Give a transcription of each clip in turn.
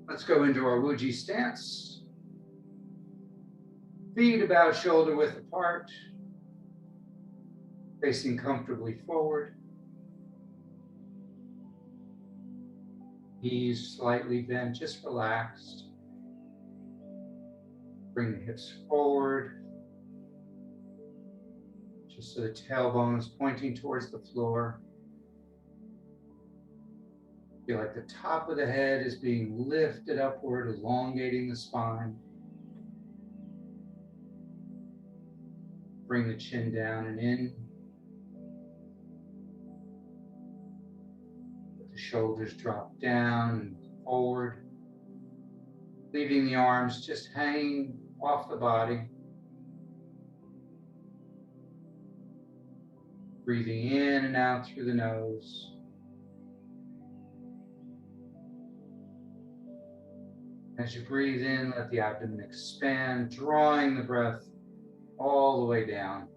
Let's go into our Wuji stance. Feet about shoulder width apart, facing comfortably forward. Knees slightly bent, just relaxed. Bring the hips forward, just so the tailbone is pointing towards the floor. Feel like the top of the head is being lifted upward, elongating the spine. Bring the chin down and in. Let the shoulders drop down and forward, leaving the arms just hanging off the body. Breathing in and out through the nose. As you breathe in, let the abdomen expand, drawing the breath all the way down.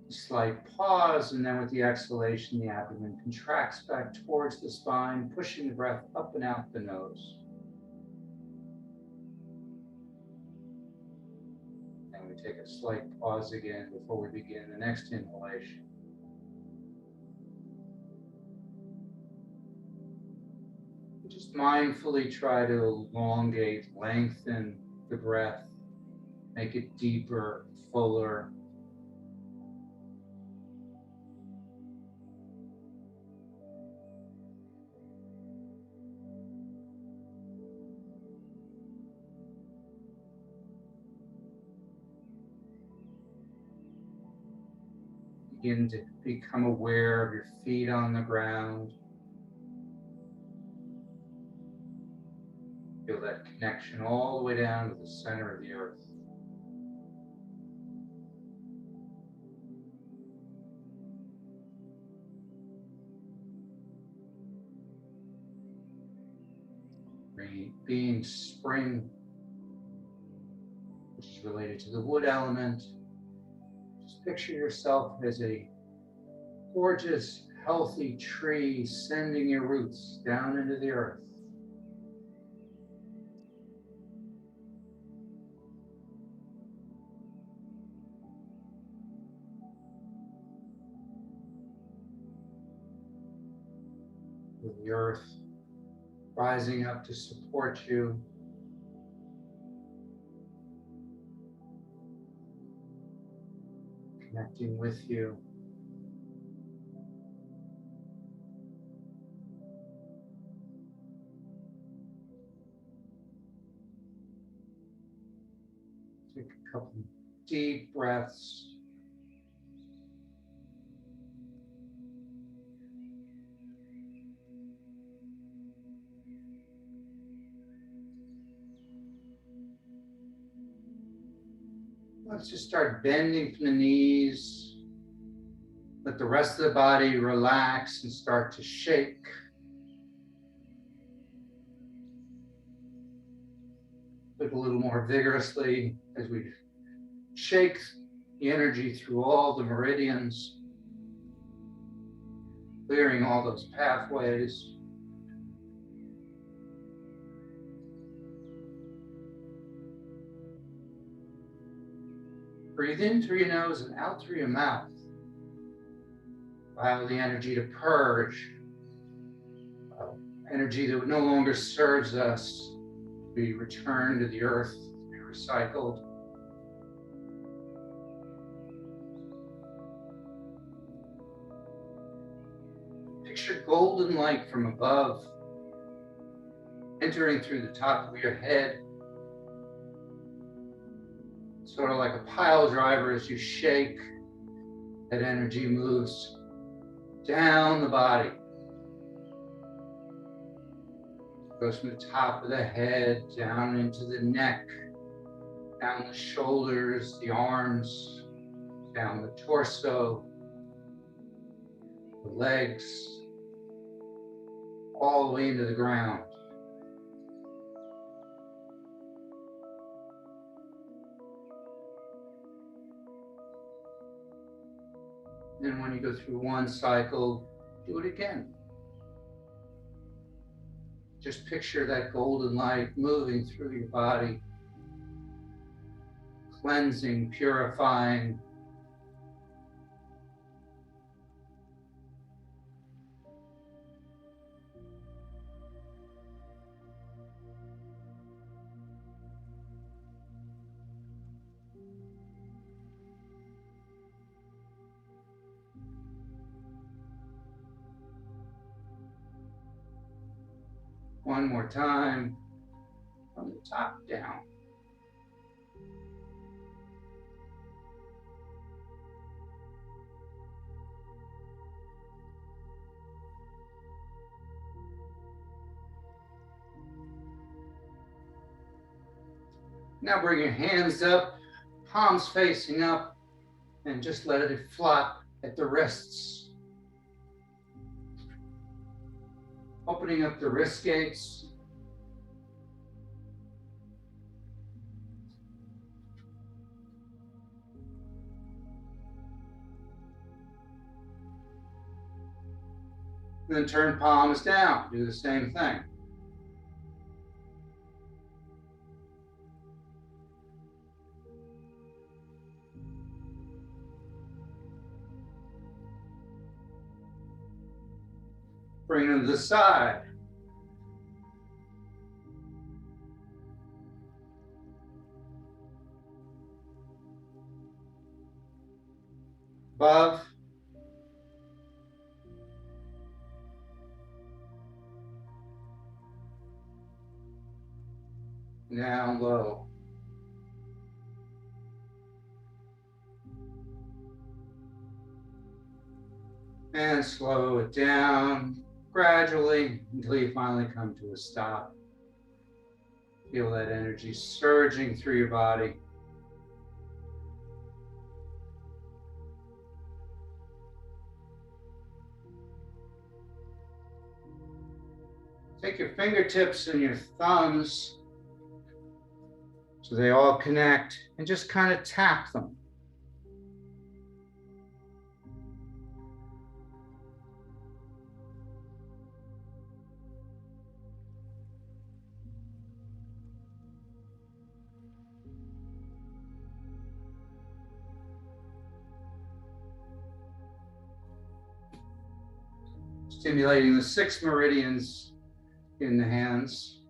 A slight pause, and then with the exhalation, the abdomen contracts back towards the spine, pushing the breath up and out the nose. And we take a slight pause again before we begin the next inhalation. Just mindfully try to elongate, lengthen the breath, make it deeper, fuller. Begin to become aware of your feet on the ground. Feel that connection all the way down to the center of the earth. Being spring, which is related to the wood element, just picture yourself as a gorgeous, healthy tree sending your roots down into the earth. With the earth rising up to support you. Connecting with you. Take a couple deep breaths. Let's just start bending from the knees. Let the rest of the body relax and start to shake. But a little more vigorously as we shake the energy through all the meridians, clearing all those pathways. Breathe in through your nose and out through your mouth. Allow the energy to purge. Energy that no longer serves us to be returned to the earth, to be recycled. Picture golden light from above, entering through the top of your head. Sort of like a pile driver as you shake, that energy moves down the body. Goes from the top of the head, down into the neck, down the shoulders, the arms, down the torso, the legs, all the way into the ground. Then when you go through one cycle, do it again. Just picture that golden light moving through your body, cleansing, purifying. One more time, from the top down. Now bring your hands up, palms facing up, and just let it flop at the wrists. Opening up the wrist gates. Then turn palms down, do the same thing. Bring them to the side. Above. Down low. And slow it down gradually until you finally come to a stop. Feel that energy surging through your body. Take your fingertips and your thumbs so they all connect and just kind of tap them. Stimulating the 6 meridians in the hands.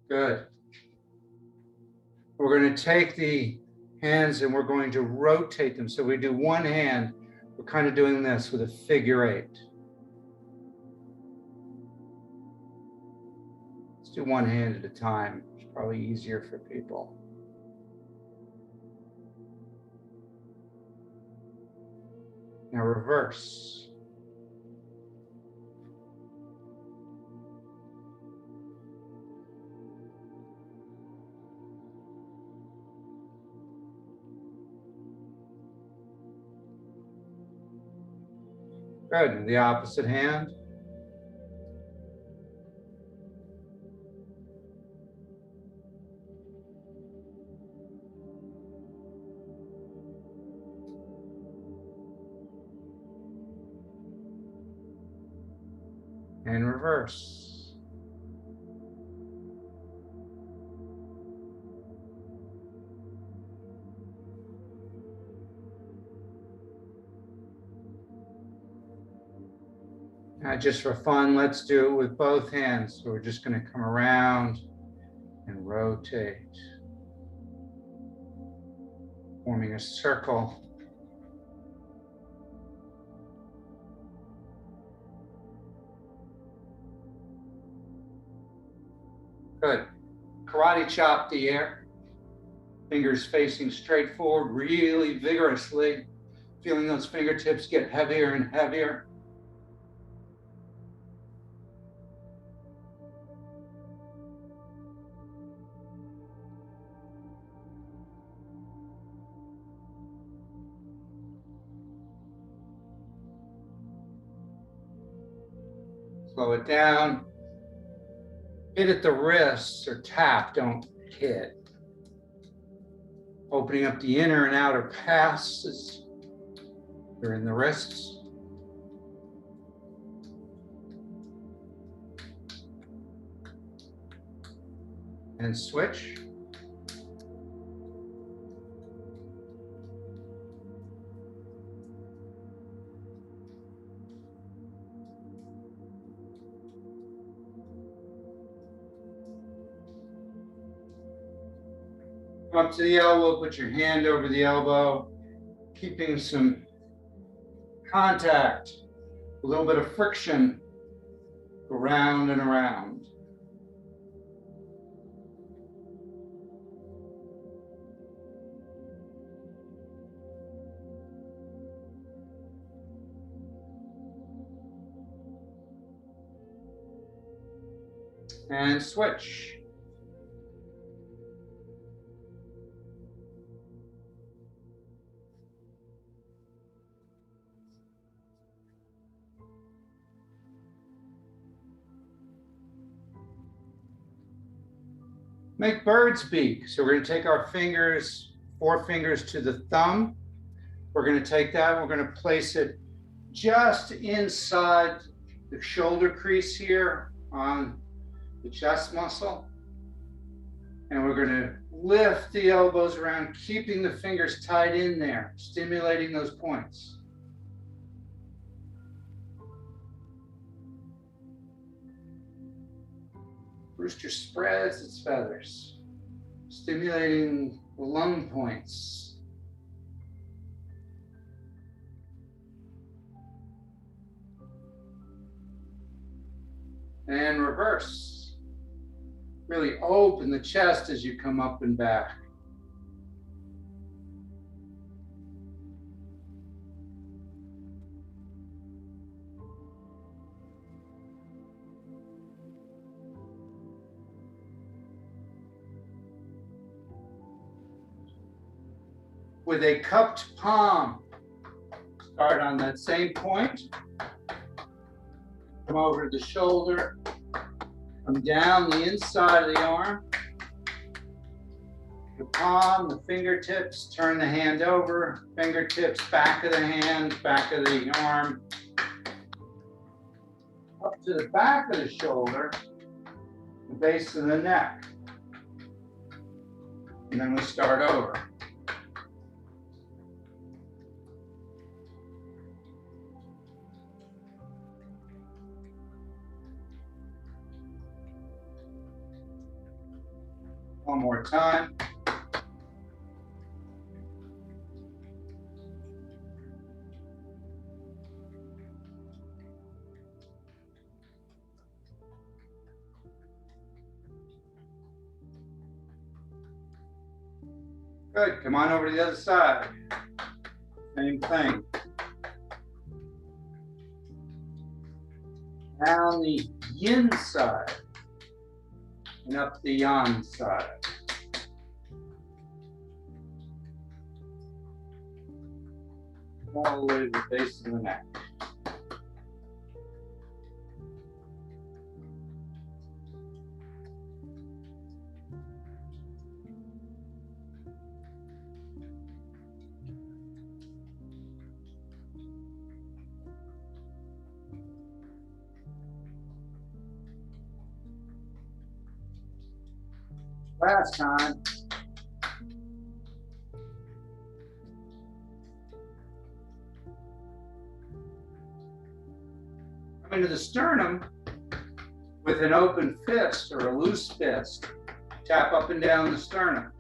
Good. We're going to take the hands and we're going to rotate them. So we do one hand. We're kind of doing this with a figure 8. Let's do one hand at a time. It's probably easier for people. Now reverse. Good, and the opposite hand. And reverse. Now, just for fun, let's do it with both hands. So we're just going to come around and rotate, forming a circle. Good. Karate chop the air. Fingers facing straight forward, really vigorously. Feeling those fingertips get heavier and heavier. Slow it down. Hit at the wrists or tap, don't hit. Opening up the inner and outer passes. They're in the wrists. And switch. Come up to the elbow, put your hand over the elbow, keeping some contact, a little bit of friction around and around. And switch. Make bird's beak. So we're going to take our fingers, 4 fingers to the thumb. We're going to take that, we're going to place it just inside the shoulder crease here on the chest muscle. And we're going to lift the elbows around, keeping the fingers tied in there, stimulating those points. Rooster spreads its feathers, stimulating the lung points. And reverse. Really open the chest as you come up and back. With a cupped palm, start on that same point. Come over to the shoulder, come down the inside of the arm. The palm, the fingertips, turn the hand over, fingertips, back of the hand, back of the arm. Up to the back of the shoulder, the base of the neck. And then we start over. One more time. Good, come on over to the other side. Same thing. Down the yin side and up the yang side. All the way to the base of the neck. Last time. Come into the sternum with an open fist or a loose fist. Tap up and down the sternum.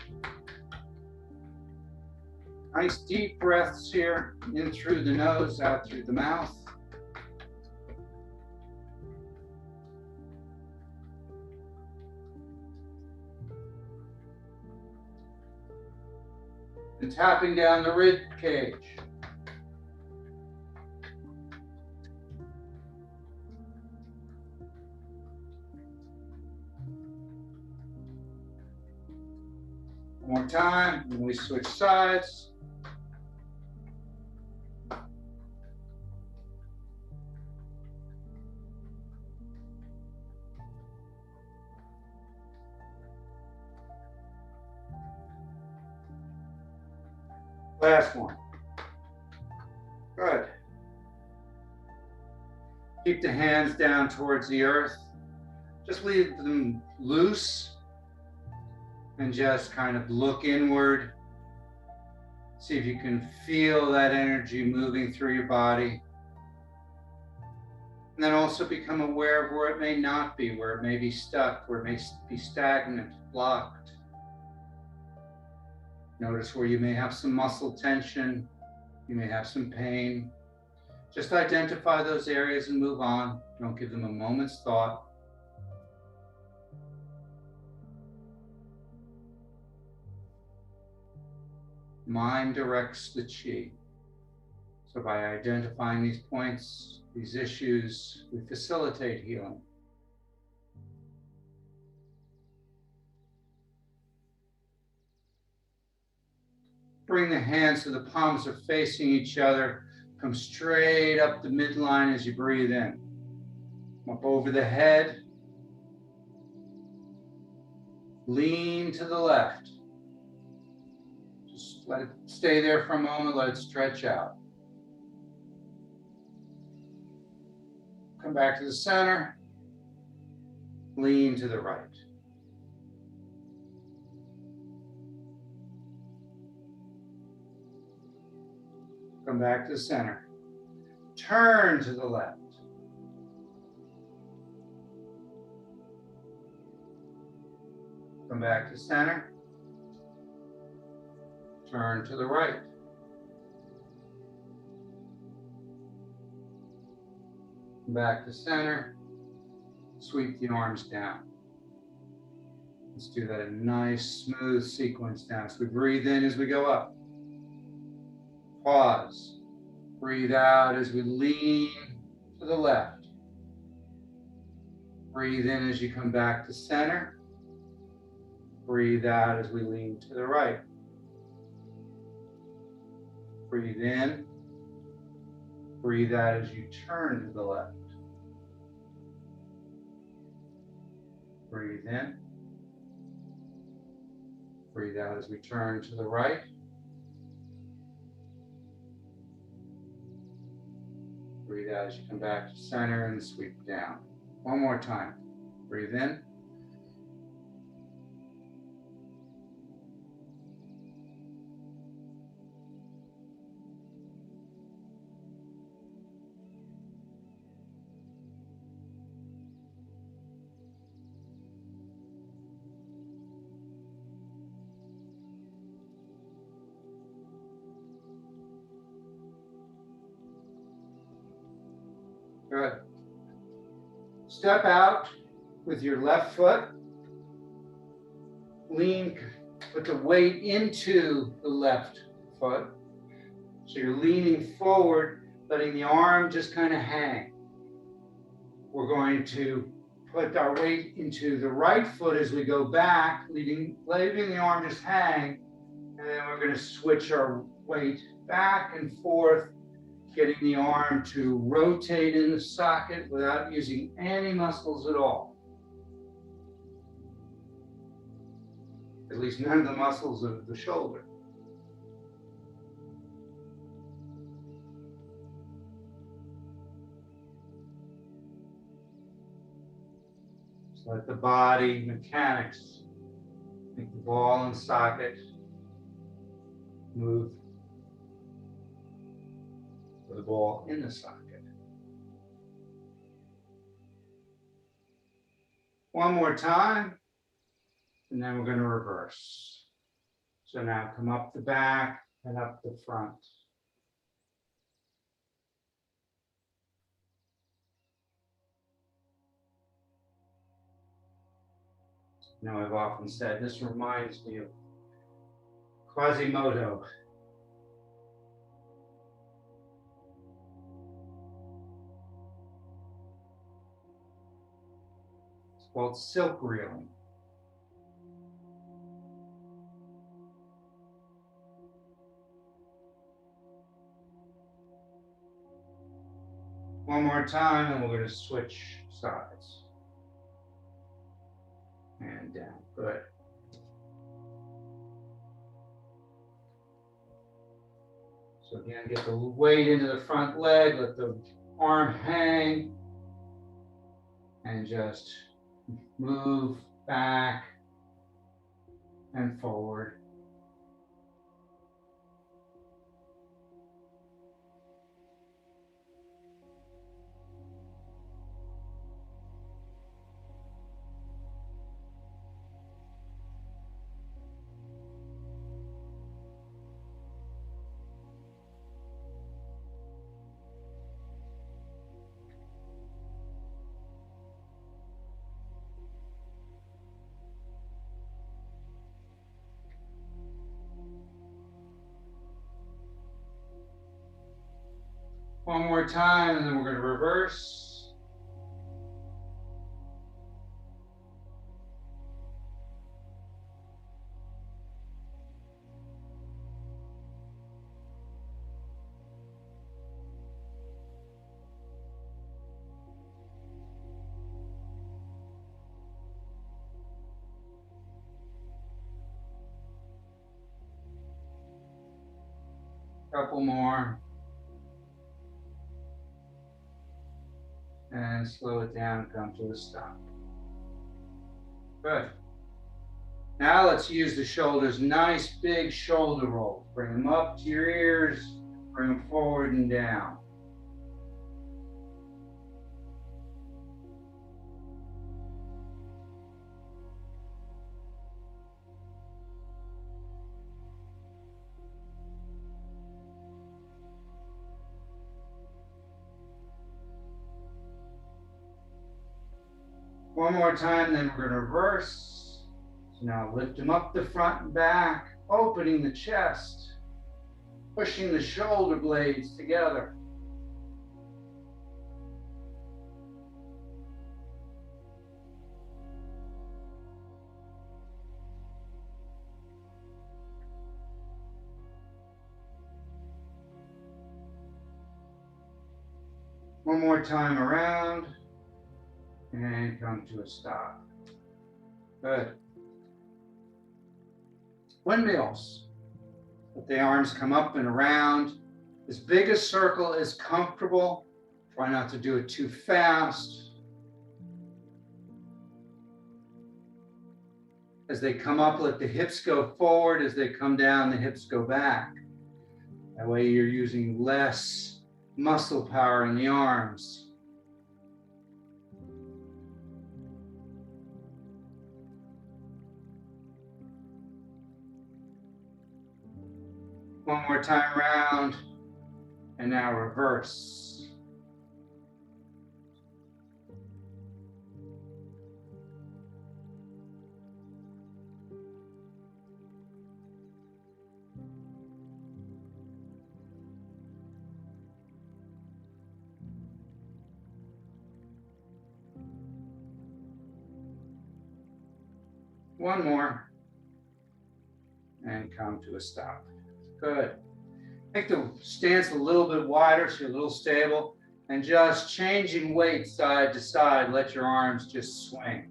Nice deep breaths here, in through the nose, out through the mouth. And tapping down the rib cage. One more time, and we switch sides. Last one. Good. Keep the hands down towards the earth. Just leave them loose. And just kind of look inward. See if you can feel that energy moving through your body. And then also become aware of where it may not be, where it may be stuck, where it may be stagnant, blocked. Notice where you may have some muscle tension, you may have some pain. Just identify those areas and move on. Don't give them a moment's thought. Mind directs the chi. So by identifying these points, these issues, we facilitate healing. Bring the hands so the palms are facing each other. Come straight up the midline as you breathe in. Up over the head. Lean to the left. Just let it stay there for a moment. Let it stretch out. Come back to the center. Lean to the right. Come back to the center. Turn to the left. Come back to center. Turn to the right. Come back to center. Sweep the arms down. Let's do that in a nice, smooth sequence now. So we breathe in as we go up. Pause. Breathe out as we lean to the left. Breathe in as you come back to center. Breathe out as we lean to the right. Breathe in. Breathe out as you turn to the left. Breathe in. Breathe out as we turn to the right. Breathe out as you come back to center and sweep down. One more time. Breathe in. Good. Step out with your left foot. Lean, put the weight into the left foot. So you're leaning forward, letting the arm just kind of hang. We're going to put our weight into the right foot as we go back, leaving the arm just hang. And then we're going to switch our weight back and forth, getting the arm to rotate in the socket without using any muscles at all. At least none of the muscles of the shoulder. Just let the body mechanics make the ball and socket move the ball in the socket. One more time, and then we're going to reverse. So now come up the back and up the front. Now, I've often said this reminds me of Quasimodo. Called silk reeling. One more time, and we're going to switch sides. And down. Good. So again, get the weight into the front leg, let the arm hang, and just move back and forward. One more time, and then we're going to reverse. Couple more. And slow it down, come to a stop. Good. Now let's use the shoulders. Nice big shoulder roll. Bring them up to your ears, bring them forward and down. One more time, then we're going to reverse. So now lift them up the front and back, opening the chest, pushing the shoulder blades together. One more time around. And come to a stop. Good. Windmills. Let the arms come up and around. As big a circle as comfortable. Try not to do it too fast. As they come up, let the hips go forward. As they come down, the hips go back. That way you're using less muscle power in the arms. One more time around, and now reverse. One more, and come to a stop. Good. Make the stance a little bit wider so you're a little stable, and just changing weight side to side. Let your arms just swing.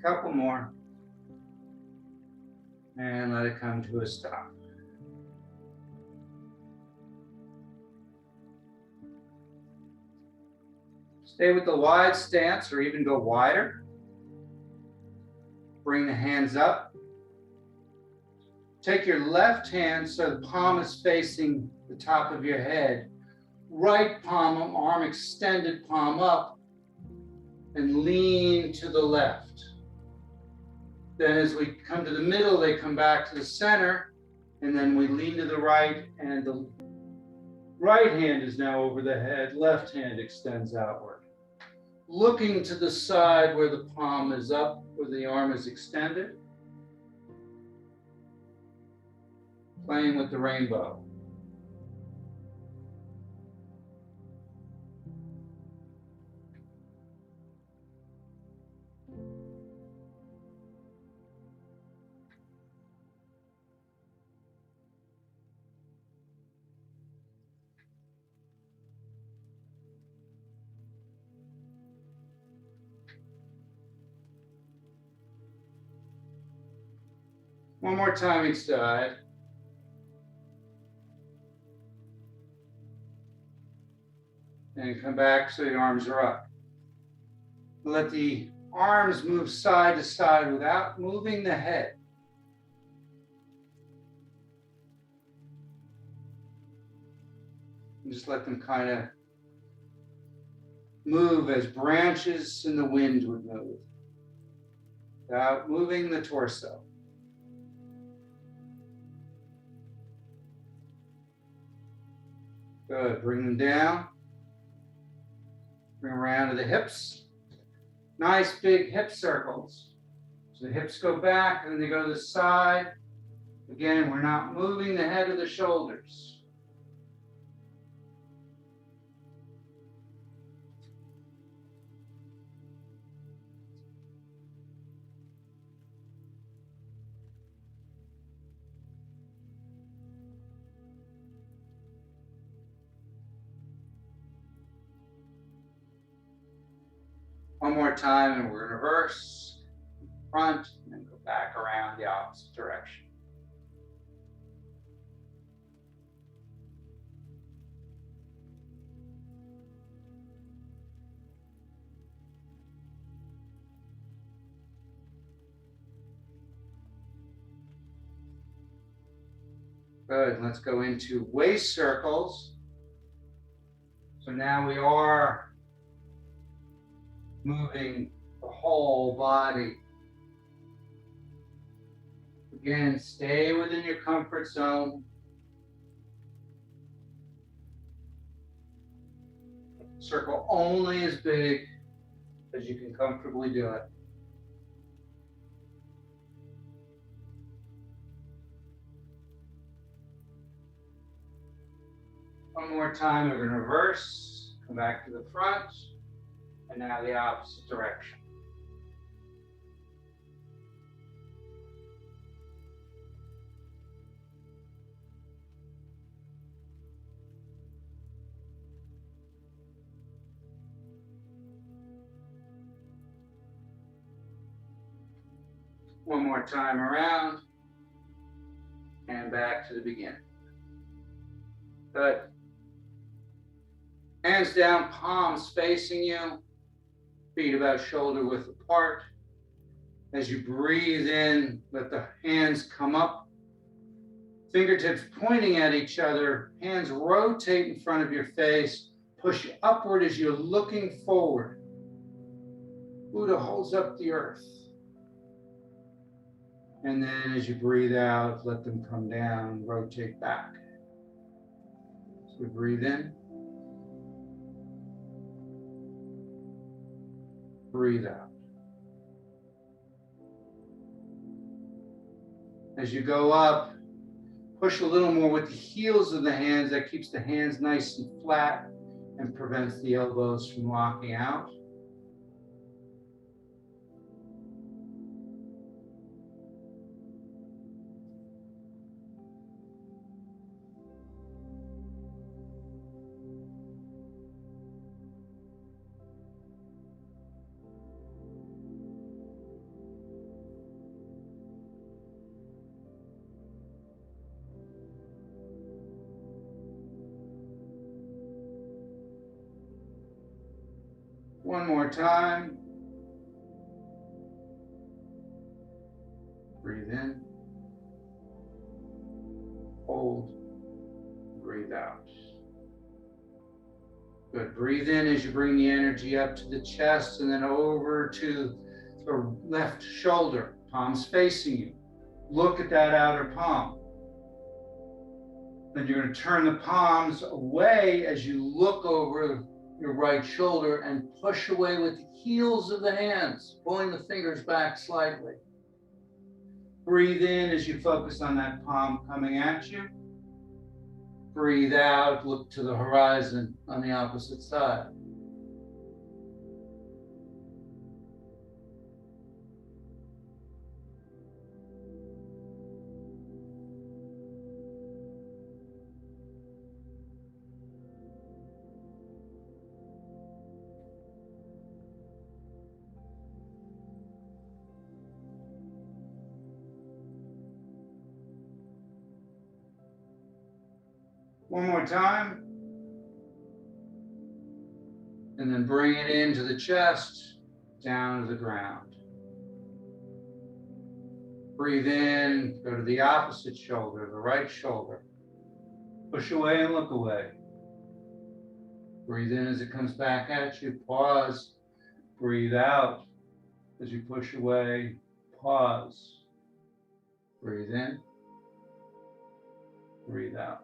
Couple more, and let it come to a stop. Stay with the wide stance or even go wider. Bring the hands up. Take your left hand so the palm is facing the top of your head. Right palm, arm extended, palm up, and lean to the left. Then as we come to the middle, they come back to the center, and then we lean to the right, and the right hand is now over the head, left hand extends outward. Looking to the side where the palm is up, where the arm is extended. Playing with the rainbow. One more time each side. And come back so the arms are up. Let the arms move side to side without moving the head. And just let them kind of move as branches in the wind would move, without moving the torso. Good. Bring them down. Bring them around to the hips. Nice big hip circles. So the hips go back and then they go to the side. Again, we're not moving the head or the shoulders. One more time, and we're going to reverse, front, and then go back around the opposite direction. Good. Let's go into waist circles. So now we are moving the whole body. Again, stay within your comfort zone. Circle only as big as you can comfortably do it. One more time, we're going to reverse, come back to the front. And now the opposite direction. One more time around and back to the beginning. Good. Hands down, palms facing you. Feet about shoulder width apart. As you breathe in, let the hands come up. Fingertips pointing at each other. Hands rotate in front of your face. Push upward as you're looking forward. Buddha holds up the earth. And then as you breathe out, let them come down, rotate back. So we breathe in. Breathe out. As you go up, push a little more with the heels of the hands. That keeps the hands nice and flat and prevents the elbows from locking out. One more time. Breathe in. Hold. Breathe out. Good. Breathe in as you bring the energy up to the chest and then over to the left shoulder. Palms facing you. Look at that outer palm. Then you're going to turn the palms away as you look over your right shoulder and push away with the heels of the hands, pulling the fingers back slightly. Breathe in as you focus on that palm coming at you. Breathe out, look to the horizon on the opposite side. One more time. And then bring it into the chest, down to the ground. Breathe in, go to the opposite shoulder, the right shoulder. Push away and look away. Breathe in as it comes back at you, pause. Breathe out as you push away, pause. Breathe in, breathe out.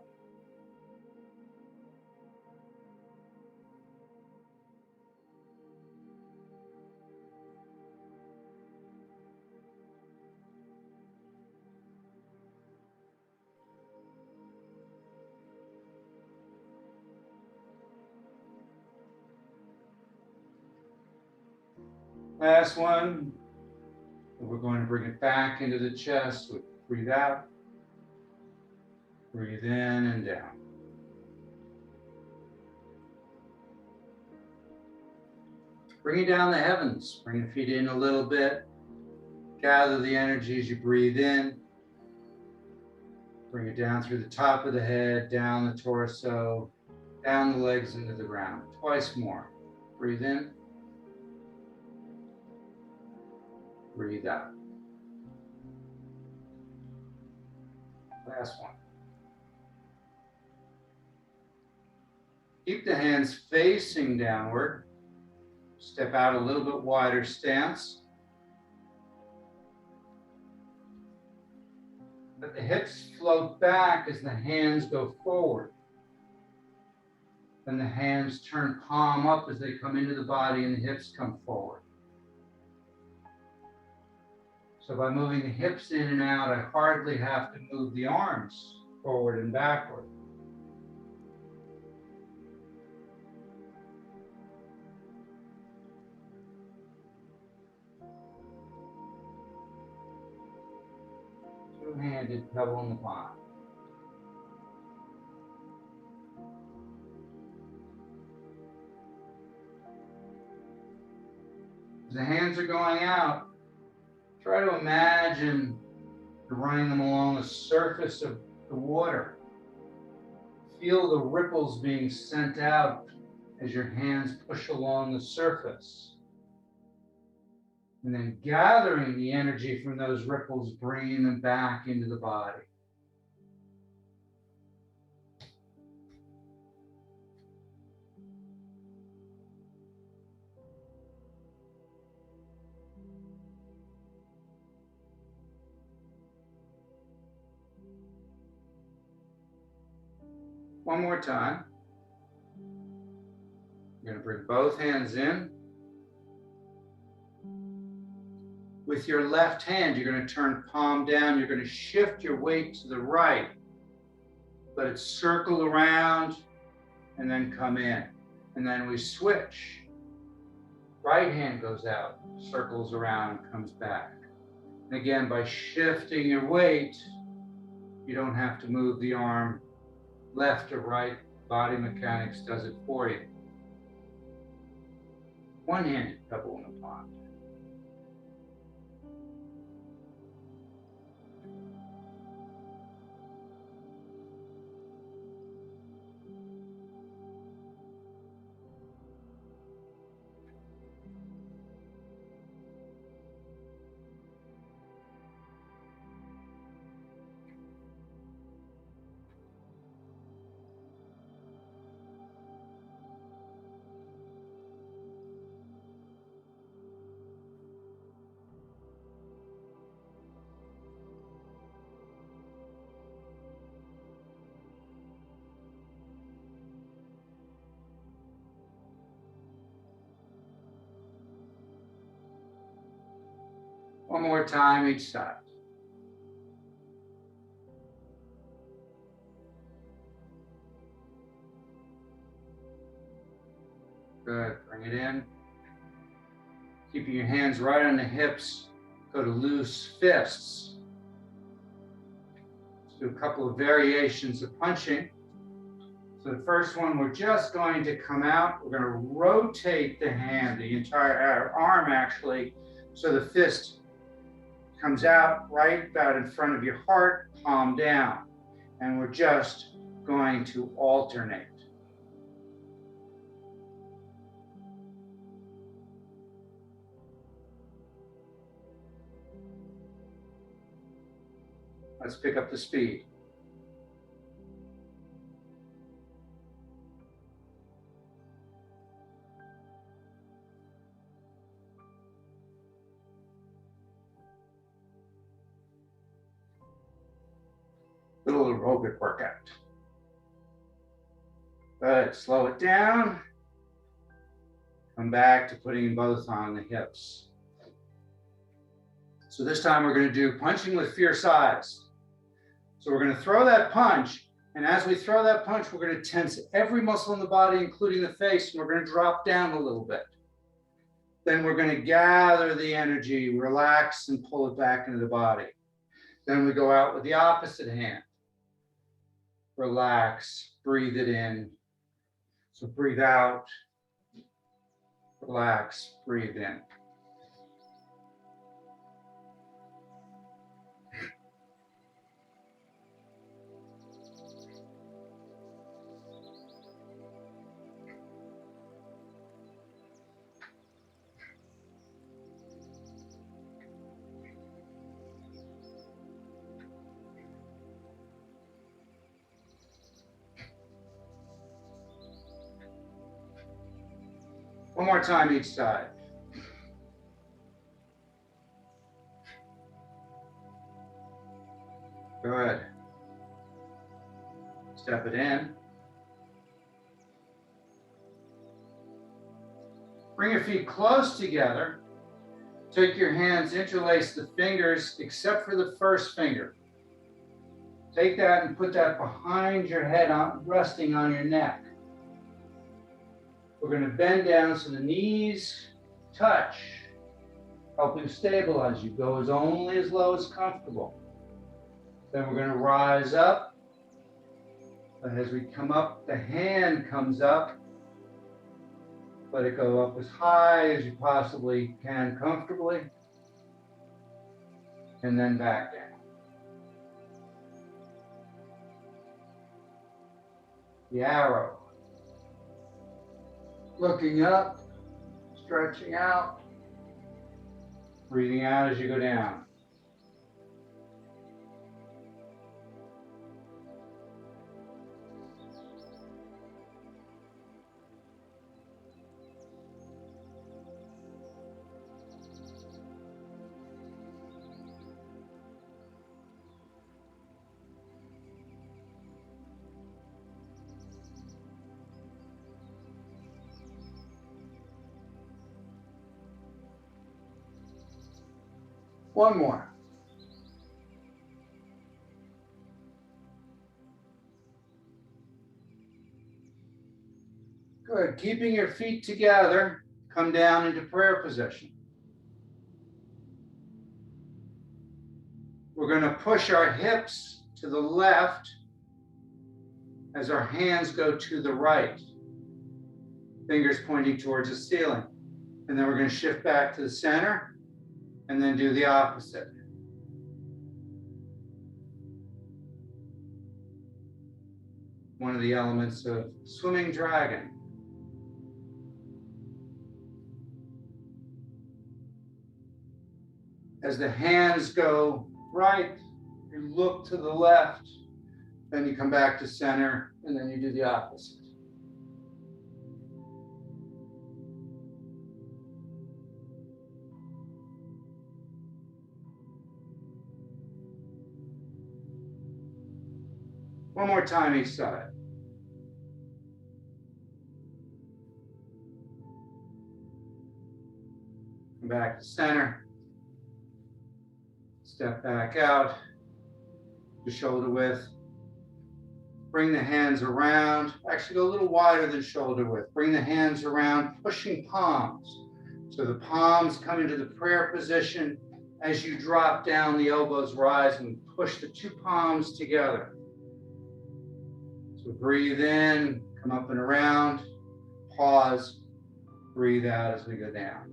Last one. We're going to bring it back into the chest. Breathe out. Breathe in and down. Bring it down the heavens. Bring the feet in a little bit. Gather the energy as you breathe in. Bring it down through the top of the head, down the torso, down the legs into the ground. Twice more. Breathe in. Breathe out. Last one. Keep the hands facing downward. Step out a little bit wider stance. Let the hips float back as the hands go forward. Then the hands turn palm up as they come into the body and the hips come forward. So by moving the hips in and out, I hardly have to move the arms forward and backward. Two-handed pebble in the pond. As the hands are going out, try to imagine you're running them along the surface of the water. Feel the ripples being sent out as your hands push along the surface. And then gathering the energy from those ripples, bringing them back into the body. One more time. You're going to bring both hands in. With your left hand, you're going to turn palm down. You're going to shift your weight to the right. Let it circle around and then come in. And then we switch. Right hand goes out, circles around, comes back. And again, by shifting your weight, you don't have to move the arm left or right. Body mechanics does it for you. One-handed pebble in the pond. One more time each side. Good, bring it in. Keeping your hands right on the hips, go to loose fists. Let's do a couple of variations of punching. So the first one, we're just going to come out. We're going to rotate the hand, the entire arm actually, so the fist comes out right about in front of your heart, palm down. And we're just going to alternate. Let's pick up the speed. Little aerobic workout. Good, slow it down. Come back to putting both on the hips. So this time we're going to do punching with fierce eyes. So we're going to throw that punch, and as we throw that punch, we're going to tense every muscle in the body, including the face, and we're going to drop down a little bit. Then we're going to gather the energy, relax, and pull it back into the body. Then we go out with the opposite hand. Relax, breathe it in. So breathe out, relax, breathe in. One more time each side. Good. Step it in. Bring your feet close together. Take your hands, interlace the fingers except for the first finger. Take that and put that behind your head, resting on your neck. We're going to bend down so the knees touch, helping stabilize you. Go only as low as comfortable. Then we're going to rise up. And as we come up, the hand comes up. Let it go up as high as you possibly can comfortably. And then back down. The arrow. Looking up, stretching out, breathing out as you go down. One more. Good. Keeping your feet together, come down into prayer position. We're going to push our hips to the left as our hands go to the right. Fingers pointing towards the ceiling. And then we're going to shift back to the center. And then do the opposite. One of the elements of swimming dragon. As the hands go right, you look to the left, then you come back to center, and then you do the opposite. One more time each side. Come back to center. Step back out to shoulder width. Bring the hands around. Actually go a little wider than shoulder width. Bring the hands around, pushing palms. So the palms come into the prayer position. As you drop down, the elbows rise and push the two palms together. So breathe in, come up and around, pause, breathe out as we go down.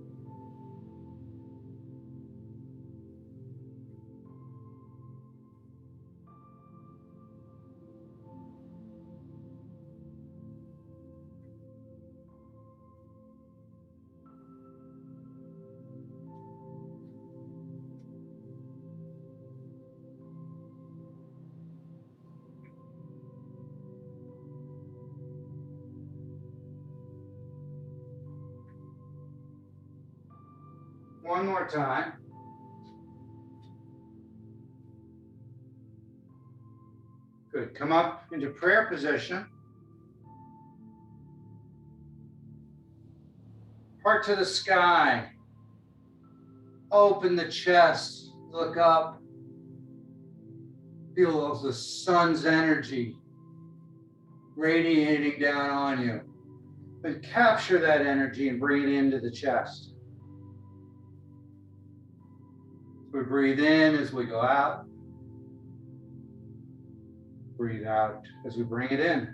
One more time. Good. Come up into prayer position. Heart to the sky. Open the chest. Look up. Feel the sun's energy radiating down on you. But capture that energy and bring it into the chest. We breathe in as we go out. Breathe out as we bring it in.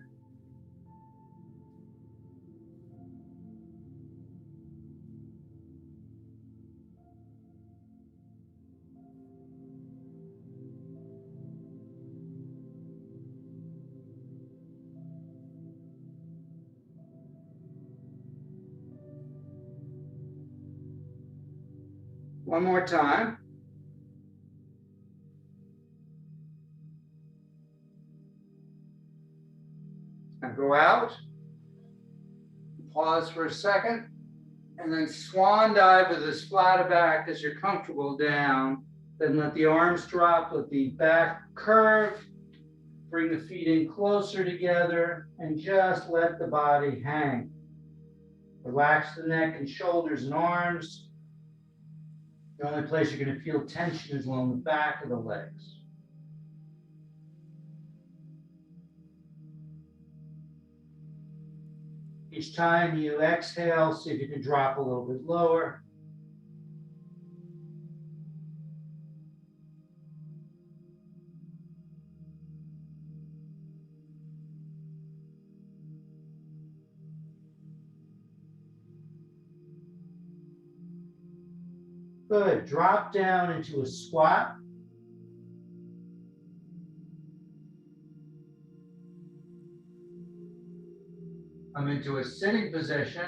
One more time. Now go out, pause for a second, and then swan dive with as flat a back as you're comfortable down. Then let the arms drop, let the back curve, bring the feet in closer together, and just let the body hang. Relax the neck and shoulders and arms. The only place you're going to feel tension is along the back of the legs. Each time you exhale, see if you can drop a little bit lower. Good. Drop down into a squat. Come into a sitting position.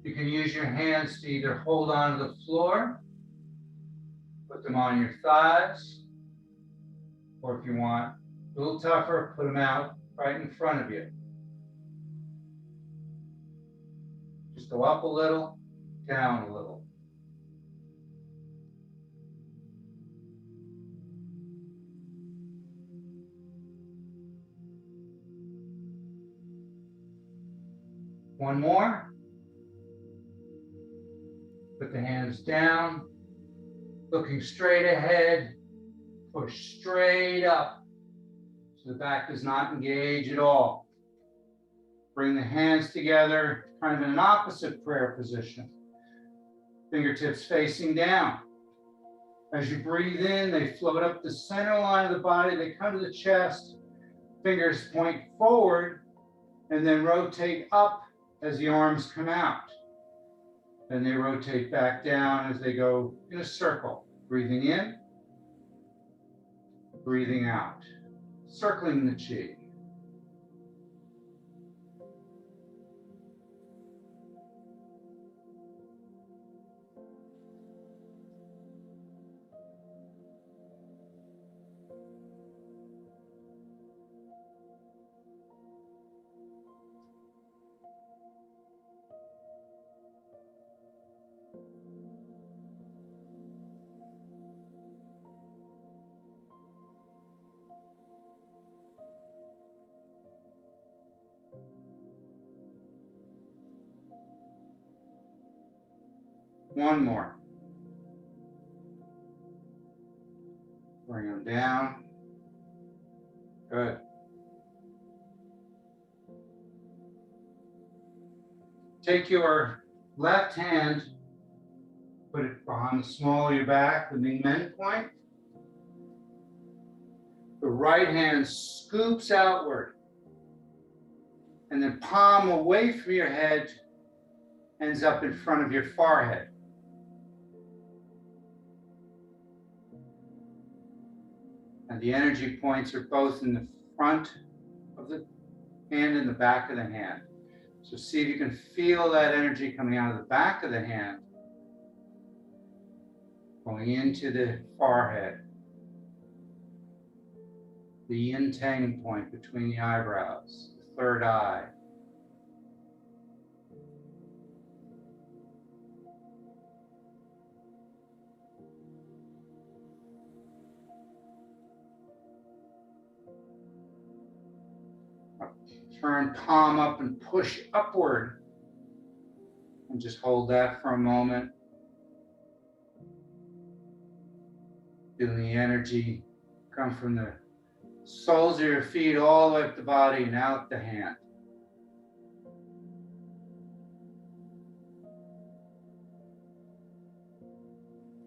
You can use your hands to either hold onto the floor, put them on your thighs, or if you want a little tougher, put them out right in front of you. Just go up a little, down a little. One more. Put the hands down, looking straight ahead, push straight up so the back does not engage at all. Bring the hands together, kind of in an opposite prayer position. Fingertips facing down. As you breathe in, they float up the center line of the body, they come to the chest, fingers point forward, and then rotate up as the arms come out. Then they rotate back down as they go in a circle. Breathing in, breathing out. Circling the chi. One more. Bring them down. Good. Take your left hand, put it behind the small of your back, the Ming Men point. The right hand scoops outward. And then palm away from your head ends up in front of your forehead. And the energy points are both in the front of the hand and the back of the hand. So see if you can feel that energy coming out of the back of the hand, going into the forehead, the yin tang point between the eyebrows, the third eye. Turn palm up and push upward. And just hold that for a moment. Feeling the energy come from the soles of your feet all the way up the body and out the hand.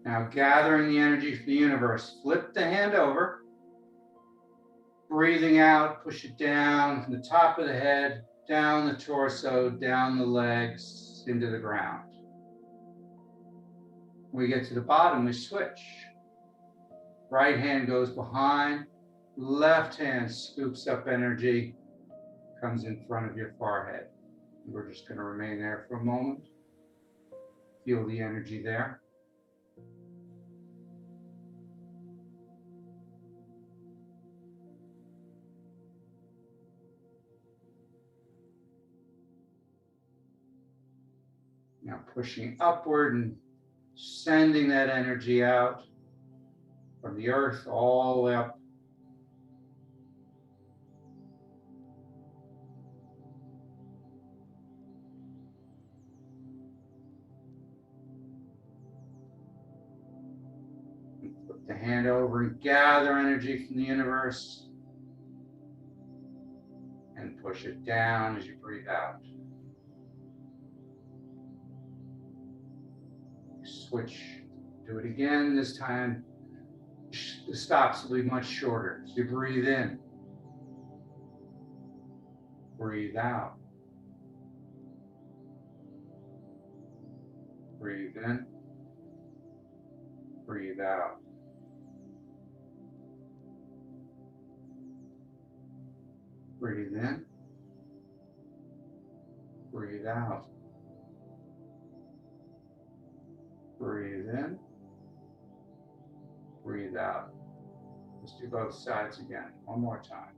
Now gathering the energy from the universe, flip the hand over. Breathing out, push it down from the top of the head, down the torso, down the legs, into the ground. When we get to the bottom, we switch. Right hand goes behind, left hand scoops up energy, comes in front of your forehead. We're just going to remain there for a moment. Feel the energy there. Now pushing upward and sending that energy out from the earth all the way up. Flip the hand over and gather energy from the universe and push it down as you breathe out. Switch, do it again. This time the stops will be much shorter. So you breathe in, breathe out, breathe in, breathe out. Breathe in, breathe out. Breathe in, breathe out. Let's do both sides again. One more time.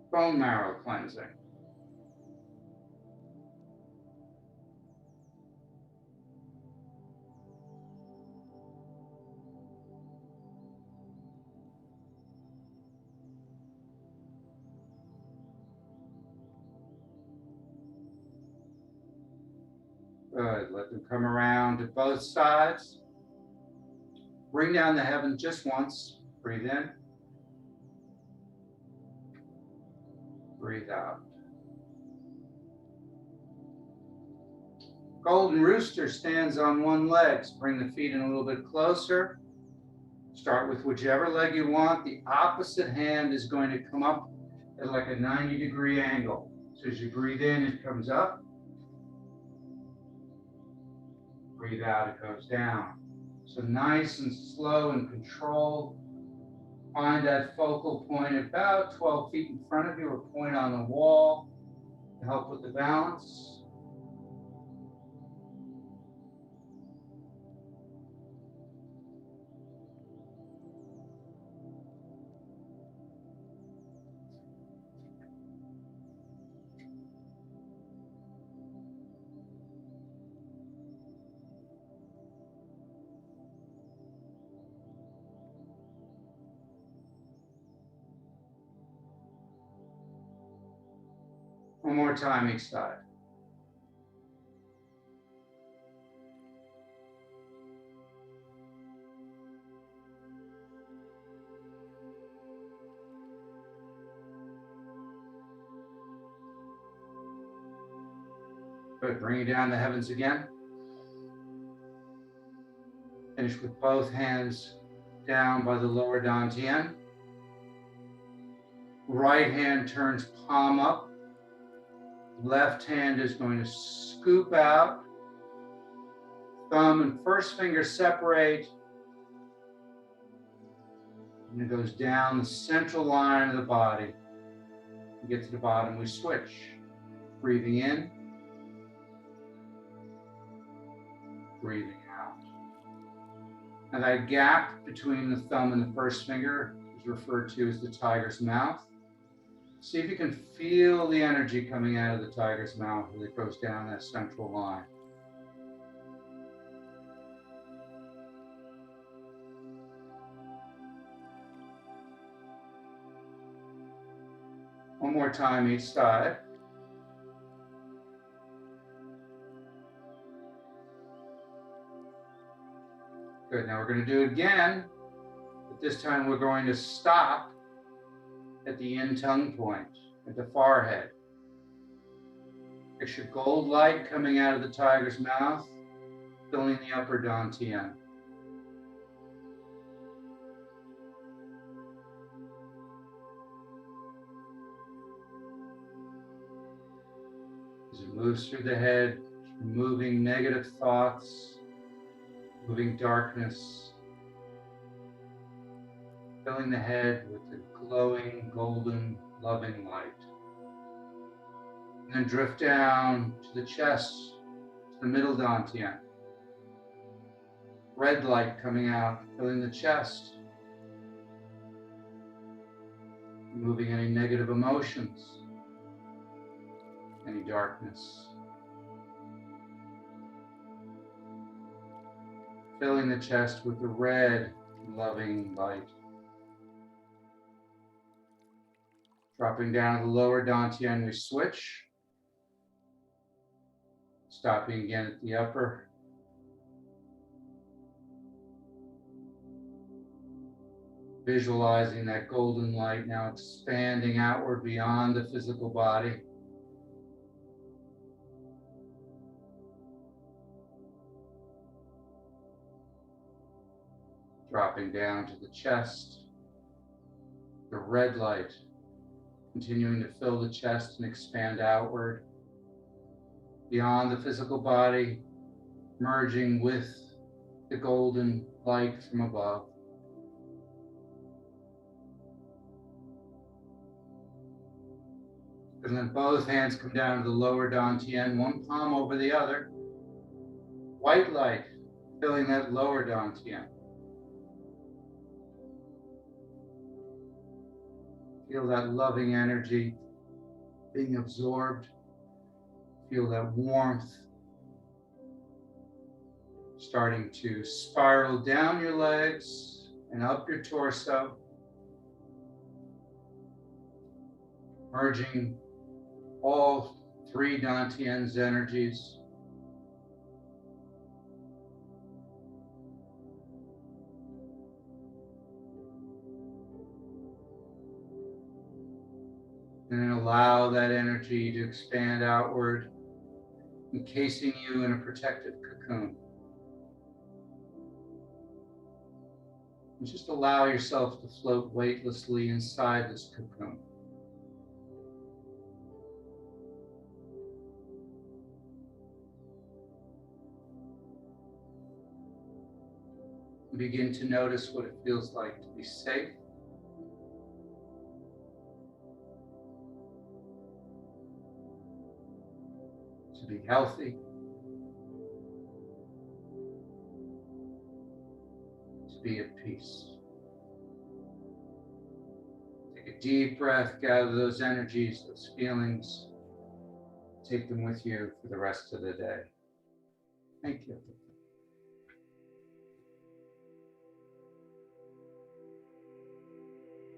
Bone marrow cleansing. Good. Let them come around to both sides. Bring down the heavens just once. Breathe in. Breathe out. Golden rooster stands on one leg. Bring the feet in a little bit closer. Start with whichever leg you want. The opposite hand is going to come up at like a 90-degree angle. So as you breathe in, it comes up. Breathe out, it goes down. So nice and slow and controlled. Find that focal point about 12 feet in front of you, or point on the wall to help with the balance. One more time each side. Good. Bring it down the heavens again. Finish with both hands down by the lower dantian. Right hand turns palm up. Left hand is going to scoop out. Thumb and first finger separate. And it goes down the central line of the body. We get to the bottom, we switch. Breathing in. Breathing out. Now that gap between the thumb and the first finger is referred to as the tiger's mouth. See if you can feel the energy coming out of the tiger's mouth as it goes down that central line. One more time each side. Good, now we're going to do it again, but this time we're going to stop at the in-tongue point, at the forehead. Picture gold light coming out of the tiger's mouth, filling the upper dantian. As it moves through the head, removing negative thoughts, moving darkness, filling the head with the glowing, golden, loving light. And then drift down to the chest, to the middle dantian. Red light coming out, filling the chest, removing any negative emotions, any darkness. Filling the chest with the red, loving light. Dropping down to the lower dantian, we switch. Stopping again at the upper. Visualizing that golden light now expanding outward beyond the physical body. Dropping down to the chest. The red light continuing to fill the chest and expand outward beyond the physical body, merging with the golden light from above. And then both hands come down to the lower dantian, one palm over the other. White light filling that lower dantian. Feel that loving energy being absorbed. Feel that warmth starting to spiral down your legs and up your torso, merging all three dantian's energies. And then allow that energy to expand outward, encasing you in a protective cocoon. And just allow yourself to float weightlessly inside this cocoon. Begin to notice what it feels like to be safe, to be healthy, to be at peace. Take a deep breath, gather those energies, those feelings, take them with you for the rest of the day. Thank you.